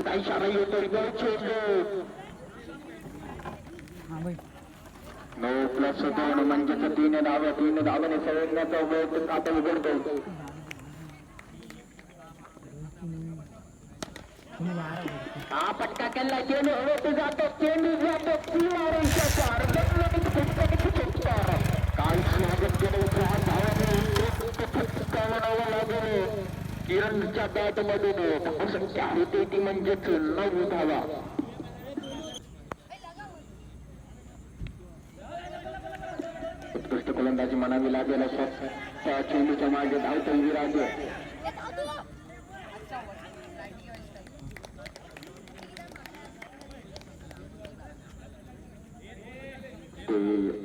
इशारा येतोय चेंडू 9+2 म्हणजे 3 धावाने सवयण्याचा वेळ खाता उघडतो. हा पटका केला चेंडू हवेत जातो चेंडू जातो काय स्वागत केलं लागेल किरणच्या बॅट मधून संख्या होती ती म्हणजेच 9 धावा. उत्कृष्ट गोलंदाजी म्हणावी लागेल त्या चेंडूच्या मागे धावतो विराज.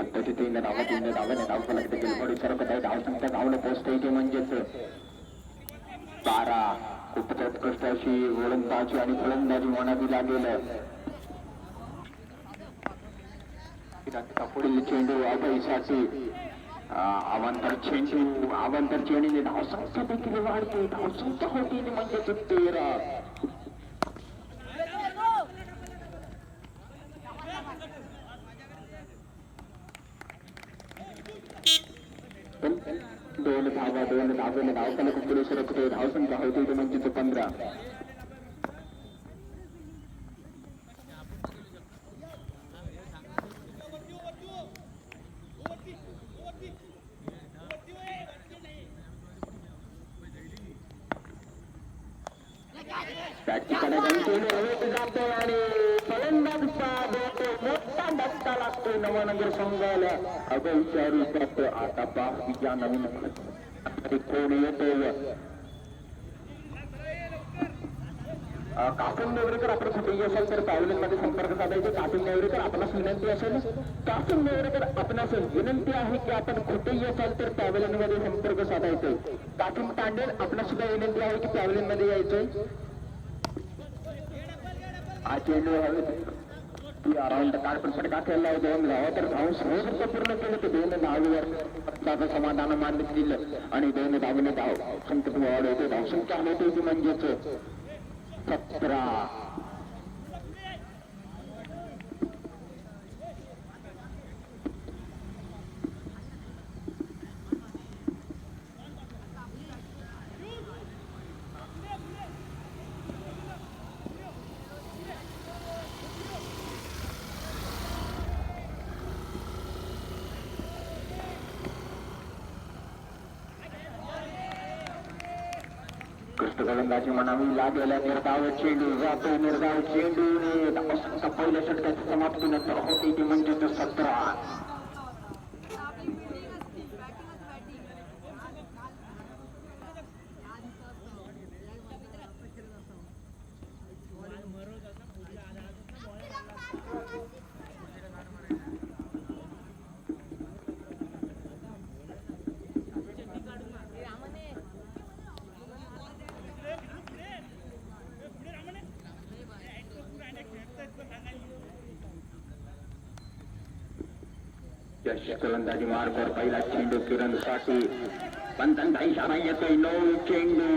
आता 3 धावाने धाव फलक देखील बडी सरकत आहे. धावसंख्या धावणं पोहोचते ते म्हणजेच 12. खूपच उत्कृष्ट अशी गोलंदाजी आणि फलंदाजी म्हणावी लागेल. पुढील चेंडू अभयसाठी अवांतर चेंडूने धावसंख्या देखील वाढते. धावसंख्या होती म्हणजेच 13. दोन धावाने धावफलक पुढे सरकते. धावसंख्या होती म्हणजेच 15. जातो आणि फलंदाज मोठा धक्का लागतो नवनगर संघाला. विचारू शकतो आता बाकीच्या नवीन कोण येतोय. कासिम नेवरेकर आपण कुठेही असेल तर पॅव्हलियन मध्ये संपर्क साधायचे. कासिम नेवरेकर आपणास विनंती असेल कासिम नेवरेकर आपणास विनंती आहे की आपण कुठेही असाल तर पॅव्हलियन मध्ये संपर्क साधायचे. कासिम तांडेल आपणास सुद्धा विनंती आहे की पॅव्हलियन मध्ये यायचंय. हा चेंडू अराउंड काढ फटका केला. 2 धावा तर धाव सहज पूर्ण केलं तर 2 धावेवर समाधान मानत दिलं आणि 2 धावेने धाव संख्येत वाढ होते. धावसंख्या होती म्हणजेच 17. गोलंदाजी म्हणावी लागेल. निर्धाव चेंडू जातो. निर्धाव चेंडूने पहिल्या षटकाच्या समाप्तीनंतर होते ती म्हणजे 17. गोलंदाजी मार्गावर पहिला चेंडू किरण साठी पंचांचा इशारा येतोय. 9 चेंडू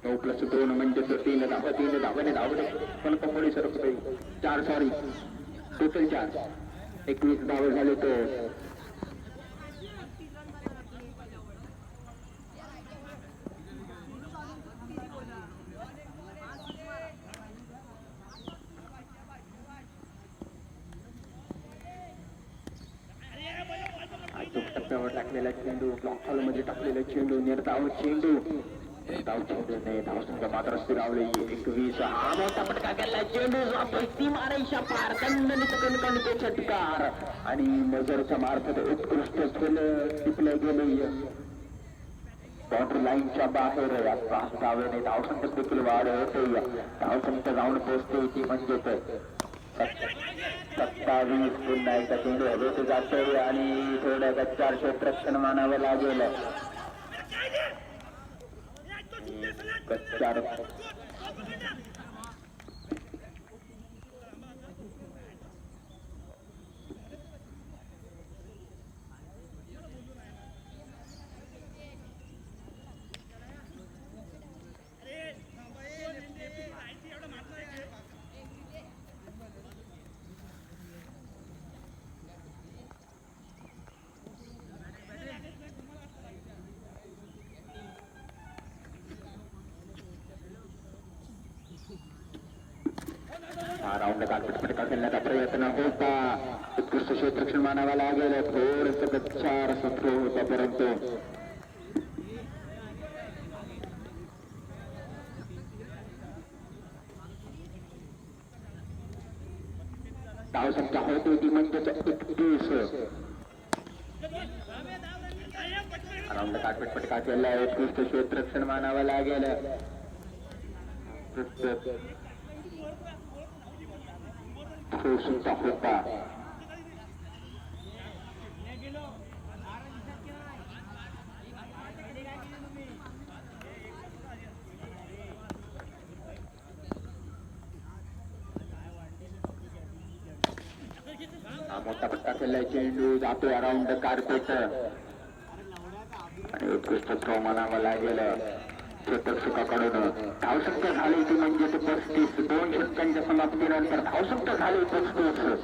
+2 म्हणजे 3 धावाने धावले पण पुढे सरकतोय. 4 सॉरी टोटल 4 21 धावे झाले. तो टाकलेला चेंडू ब्लॉक हॉल मध्ये टाकलेला चेंडू निर्धाव चेंडूने धावसंख्या मात्र स्थिरावली 21. हा मोठा फटका केला. चेंडू जातोय ती मारायच्या पार दंडनित षटकार आणि नजरच्या मार्फत उत्कृष्ट खेळ टिपलं गेलं. बाउंड्री लाईनच्या बाहेर 5 धावेने धावसंख्या देखील वाढ होते. धावसंख्या जाऊन पोहोचते ती म्हणजे 27. पुन्हा एकदा चेंडू हवेत जातोय आणि थोड्या गच्चार क्षेत्ररक्षण मानावं लागेल. गच्चार राऊंड काटपट फटका खेळण्याचा प्रयत्न होता. उत्कृष्ट क्षेत्ररक्षण मानावा लागेल. थोडस गच्चार थ्रो होता परंतु धावसंख्या होती ती म्हणजेच 31. राऊंड काटपट फटका खेळला. उत्कृष्ट क्षेत्ररक्षण मानावा लागेल. सुद्धा होता. मोठा पट्टा खेळलाय. चेंडू जातो अराउंड कार्पेट आणि उत्कृष्ट थ्रो म्हणावा लागेल. क्षेत्ररक्षकाकडून धावसंख्या झाली ती म्हणजे 35. 2 षटकांच्या समाप्तीनंतर धावसंख्या झाली 35.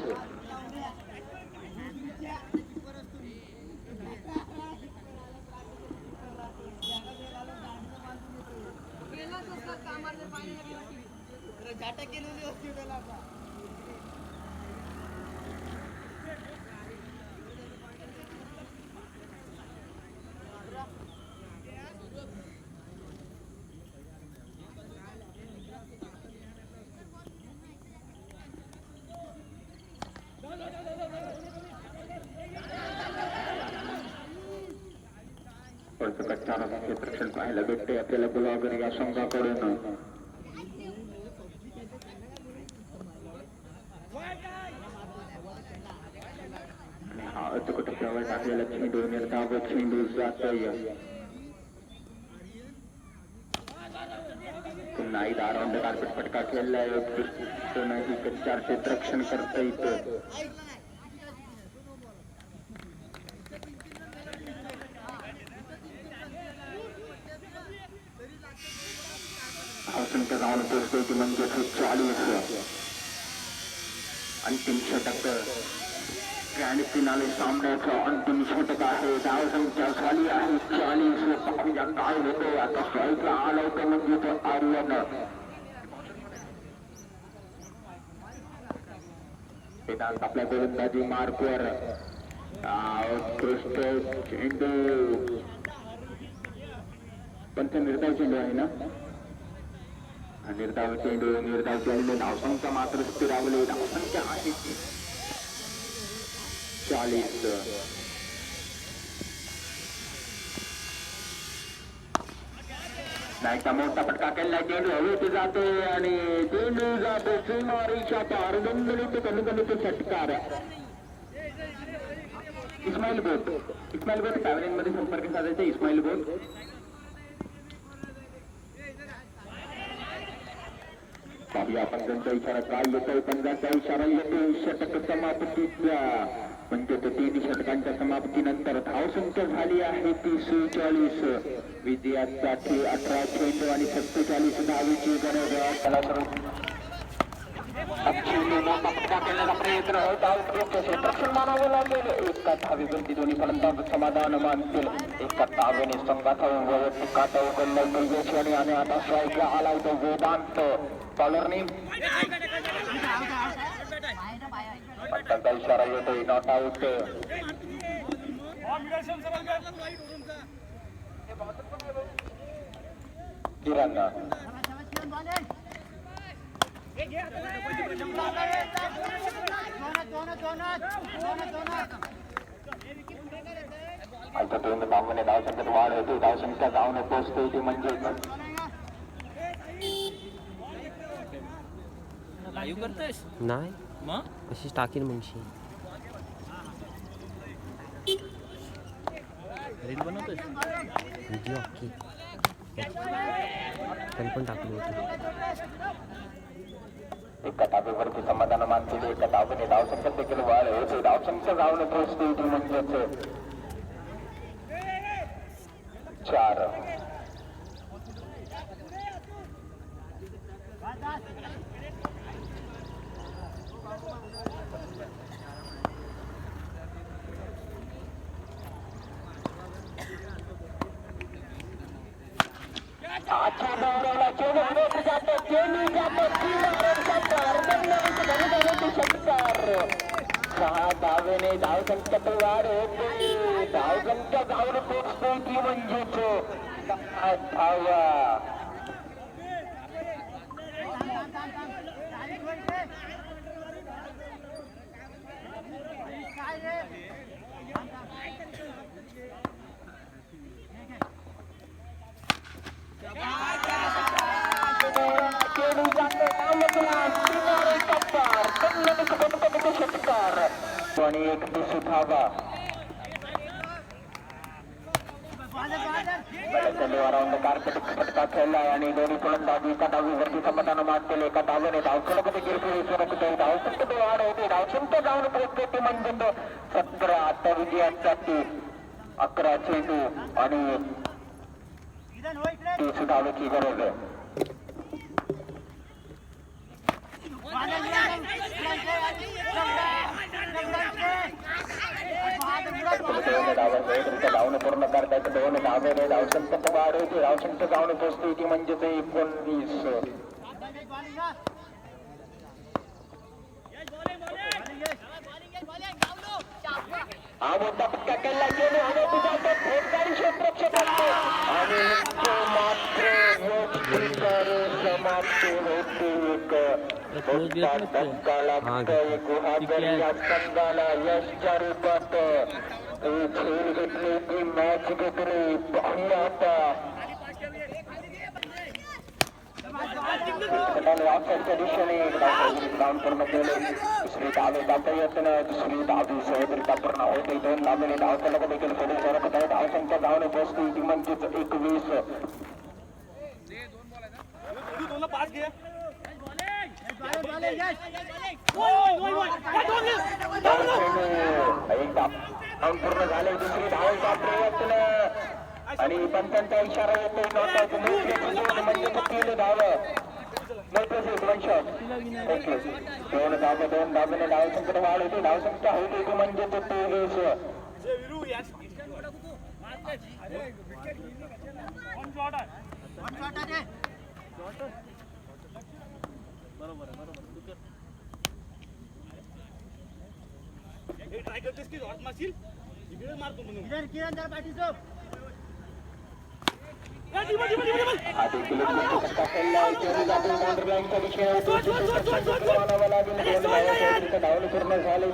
क्षेत्ररक्षण पाहायला भेटते आपल्याला गुलागर या संघाकडून. हा अचूक टप्प्यावर टाकलेला चेंडू निर्धाव चेंडू जातोय. पुन्हा एकदा राऊंड कार्पेट फटका खेळलाय. उत्कृष्ट नाही कच्चार क्षेत्ररक्षण करता येतं. धावसंख्या जाऊन पोहोचते ती म्हणजे 40. अंतिम षटक ग्रँड फिनाले सामन्याचं अंतिम षटक आहे. धावसंख्या झाली आहे 40. पाहूया काय होते. आता स्ट्राईकला आला होतं म्हणजे तो आर्यन. वेदांत आपल्या गोलंदाजी मार्कवर. उत्कृष्ट चेंडू पण ते निर्धाव चेंडू आहे ना. निर्धाव चेंडू धावसंख्या मात्र स्थिरावली. धावसंख्या आहे 40. नाहीचा मोठा फटका केला. चेंडू हवेत जाते आणि चेंडू जातो सीमारेषा पार. गणगणित गणगणित षटकार. इस्माईल बोट पॅव्हलियन मध्ये संपर्क साधायचा. इस्माईल बोट पाहूया पंचांचा इशारा काय येतोय. पंचांचा इशारा येतोय षटक समाप्तीचा म्हणजे 3 षटकांच्या समाप्तीनंतर धावसंख्या झाली आहे 40. विजयासाठी 18 चेंडू आणि 47 धावेची गरज. प्रयत्न होता. क्षेत्ररक्षण मानावं लागेल. एका धावेवरती दोन्ही फलंदाज समाधान मानतील. एका धावेने संघात वैयक्तिक काटा उघडला आणि आता स्ट्राईकला आला होता वेदांत. बॉलरनी पट्टाचा इशारा येतोय. Not out. तिरंगा आता 2 धावांनी धावसंख्येत वाढ होते. धावसंख्या जाऊन पोहोचते ती म्हणजे नाही मग कशीच टाकीन मगशी. व्हिडिओ अख्खी पण टाकली होती. एका धावेवरती समाधान मानतील. एका धावेने धावसंख्येत देखील वाढ होते. धावसंख्या जाऊन पोहोचते ती म्हणजेच 4. चेंडू जातो चेंडू जातो षटकार 6 धावेने धावसंख्येत वाढ होते धावसंख्या धावून पोचते ती म्हणजेच 10 धावा आणि एक दिसू धावा कार्पेट फटका खेळलाय आणि दोन्ही फलंदाजी एका डावीवरती समतानं मात केले एका धावेने धावसंख्येत धावसंख्येत वाढ होते धावसंख्या जाऊन पोहोचते ती म्हणजे 17 आता विजयासाठी 11 चेंडू आणि 30 धावेची गरज आहे धावणं पूर्ण करतायचं 2 धावेने धावसंख्येत वाढ होती धावसंख्या जाऊन पोचते ती म्हणजे 19 हा मोठा पटका केला चेंडू हवे तुझा तो फौजदारी क्षेत्ररक्षक असतो आणि तो मात्र समाप्त होते एक धक्का लागतो एक गुहागरी या संघाला यशच्या रूपात खेळ घेतले ती मॅच घेतली पाहूया आता ऑफसाईडच्या दिशेने काम पूर्ण केले दुसरी धावे जाता येत ना दुसरी धावी सहजरित्या पूर्ण होते 2 धावेने धावताना देखील पुढे सरकत आहे धावसंख्या धावणे पोहोचते ती म्हणजेच 21 एक धाव पूर्ण झाले दुसरी धावेचा प्रयत्न आणि पंचांचा इशारा येतो म्हणजे 3 धावं ओके 2 धावेने धावसंख्येत वाढ होती धावसंख्या होती ती म्हणजे 23 ट्राय करतेस की हॉट मारशील इकडे मारतो म्हणून किरण जरा पाठी झोप आधी किलोमीटर फटका खेळला चेंडू जातो बाउंड्री लाईनच्या दिशेने धावणे पूर्ण झाले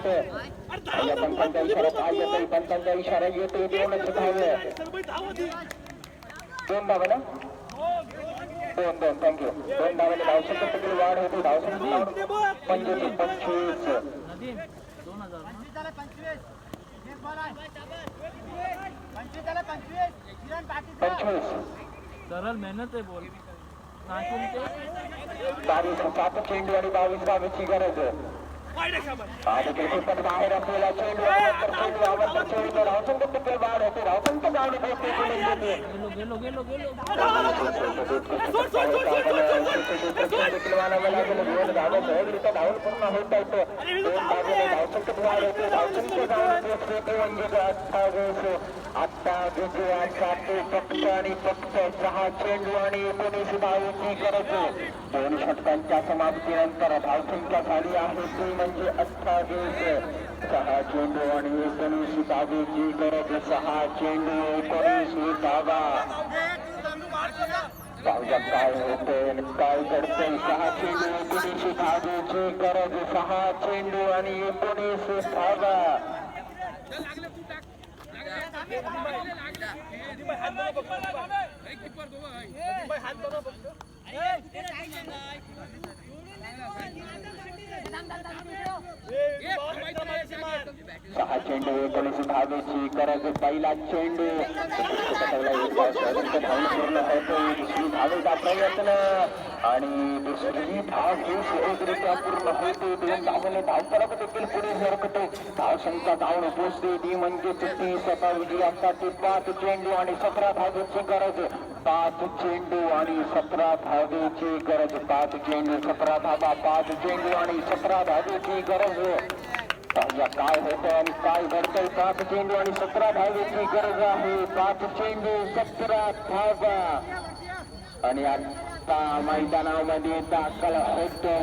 पंचांचा इशारा पाहिजे पंचांचा इशारा येतो 2 धावे 2 धावे ना 2 थँक्यू 2 धावेने धावसंख्येत वाढ होती धावसंख्या 25 सरळ मेहनत आहे बोल 7 चेंडू आणि 22 धावेची गरज आणि क्रिकेट बाहेर असलेला चेंडू चेंडू धावसंख्येत वाढ होते धावसंख्या जाऊन धावून पूर्ण होत येतो 2 धावेने धावसंख्येत वाढ होते धावसंख्या जाऊन पोहोचते म्हणजे 28 आता विजयासाठी फक्त आणि फक्त 6 चेंडू आणि 19 धावेची गरज 2 षटकांच्या समाप्तीनंतर धावसंख्या झाली आहे ती म्हणजे 28 6 चेंडू आणि 19 धावेची गरज 6 चेंडू 19 धावा पाहुया काय होते काय घडते 6 चेंडू 19 धावेची गरज 6 चेंडू आणि 19 धावा सहा चेंडू 19 धावेची गरज पहिला चेंडू पूर्ण होतो दुसरी धावेचा प्रयत्न आणि दुसरी धाव सहजरित्या पूर्ण होते 2 धावेने धावपरात देखील पुढे सरकते धावसंख्या धावून पोचते ती म्हणजे 30 आता विजयासाठी 5 चेंडू आणि 17 धावेची गरज 5 चेंडू आणि 17 धावेची गरज 5 चेंडू 17 धावा 5 चेंडू आणि 17 धावेची गरज काय होतं आणि काय घडतंय 5 चेंडू आणि 17 धावेची गरज आहे 5 चेंडू 17 धावा आणि आता मैदानामध्ये दाखल होतो.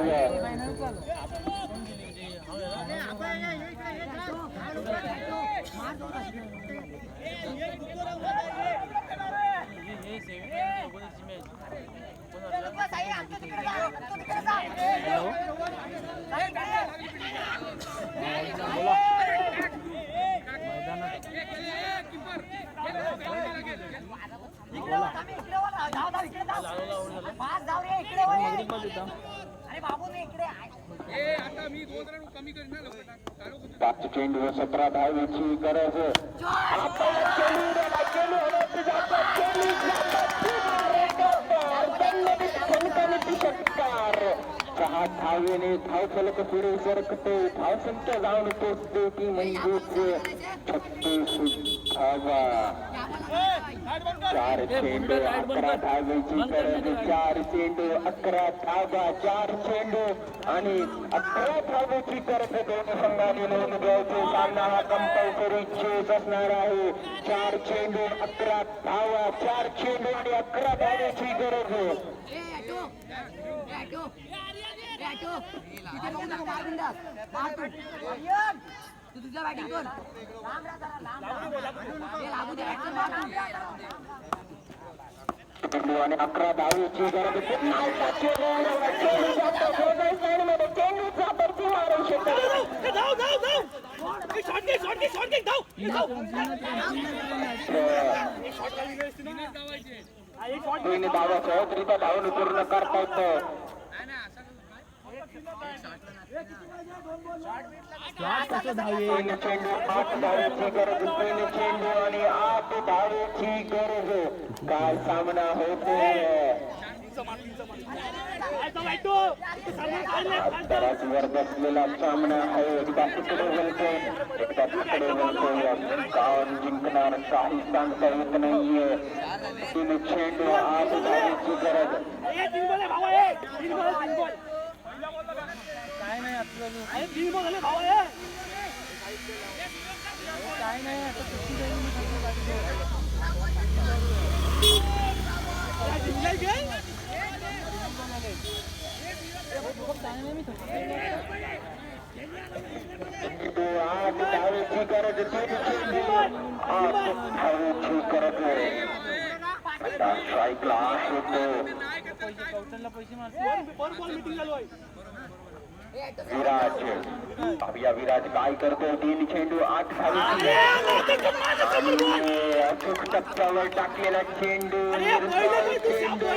पाच चेंडू 17 धावेची गरज. सहा धावेने धावफलक पुढे सरकते. धावसंख्या जाऊन पोचते ती म्हणजेच 36 धावा. 4 चेंडू 11 धावेची गरज. 4 चेंडू 11 धावा. 4 चेंडू आणि 11 धावेची गरज दोन संघाने नोंद घ्यायचे. सामना हा कंपल्सरी चेस असणार आहे. 4 चेंडू 11 धावा. 4 चेंडू आणि 11 धावेची गरज. तुझ्या बॅटिंग कर आणि 11 धावेची गरज. दोन्ही धावा सहजरित्या धावून पूर्ण करता येतं. तीन चेंडू 8 धावेची गरज. 3 चेंडू आणि 8 धावेची गरज. काय सामना होतोय. तराजवर बसलेला सामना आहे. एकदा तिकडे बोलतोय एकदा तिकडे बोलतोय. गाव जिंकणार काही सांगता येत नाहीये. 3 चेंडू 8 धावेची गरज. काय नाही आता तीन बॉल झाले भाऊ आहे. काय नाही आता आठ धावेची गरज. 3 चेंडू 8 धावेची गरज. आता स्ट्राईकला आहे तो पैसे मारतो. विराज. पाहूया विराज काय करतो. 3 चेंडू 8 धावेची. अचूक टप्प्यावर टाकलेला चेंडू. चेंडू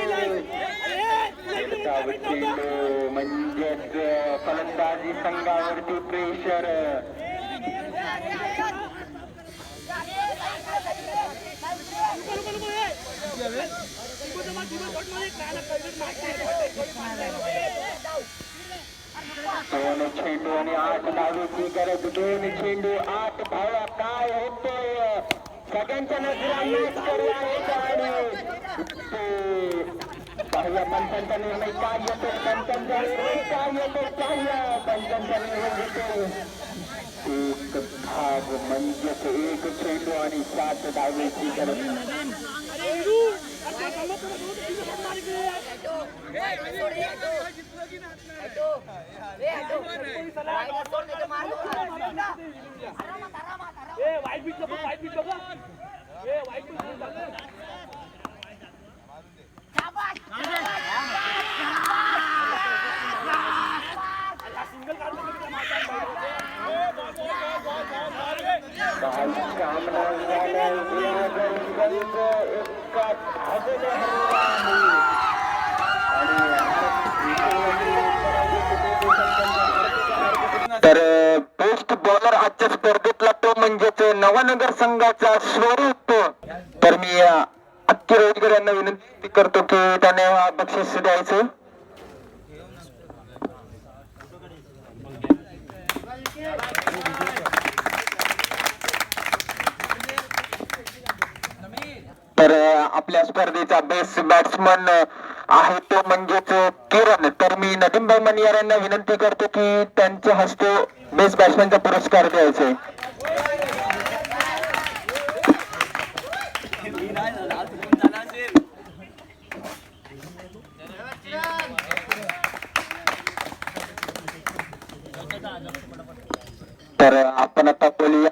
म्हणजेच फलंदाजी संघावरती प्रेशर. दोन चेंडू आणि 8 धावेची गरज. 2 चेंडू 8 धावा. काय होतोय. सगळ्यांच्या नजरा मॅच पाहूया पंचांचा निर्णय काय येतो. पंचांचा निर्णय काय येतो. पाहूया पंचांचा निर्णय घेतो. एक धाव म्हणजेच 1 चेंडू आणि 7 धावेची गरज. सामना झाला. एका धावेने तर बेस्ट बॉलर आजच्या स्पर्धेतला तो म्हणजेच नवनगर संघाचा स्वरूप. तर मी अक्की रोजगर यांना विनंती करतो की त्याने बक्षीस द्यायचं. तर आपल्या स्पर्धेचा बेस्ट बॅट्समन आहे तो म्हणजेच किरण. तर मी नदीमभाई मनियार यांना विनंती करतो की त्यांच्या हस्ते बेस्ट बॅट्समनचा पुरस्कार द्यायचा. तर आपण आता बोलूया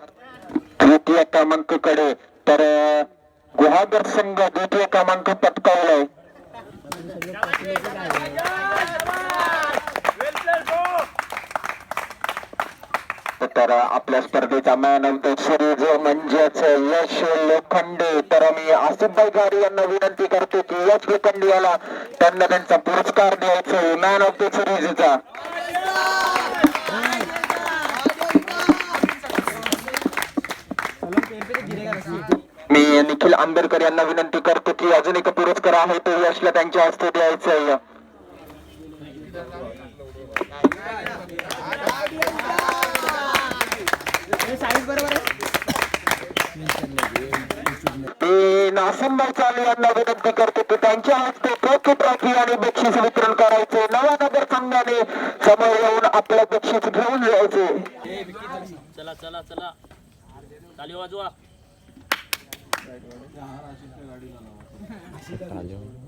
द्वितीय क्रमांकाकडे. तर गुहागर संघ द्वितीय क्रमांक पटकावलाय. तर आपल्या स्पर्धेचा मॅन ऑफ द सिरीज म्हणजेच यश लोखंडे. तर मी आसिफभाई गाडी यांना विनंती करतो की यश लोखंडे याला त्यांना त्यांचा पुरस्कार द्यायचा मॅन ऑफ द सिरीजचा. मी निखिल आंबेडकर यांना विनंती करतो की अजून एक पुरस्कार आहे तो यशला त्यांच्या हस्ते द्यायचा आहे. नासिमभाई चालू यांना विनंती करतो की त्यांच्या हस्ते ट्रॉफी आणि बक्षीस वितरण करायचे. नवानगर संघाने समोर येऊन आपलं बक्षीस घेऊन जायचे. चला चला चला ताली वाजवा. आले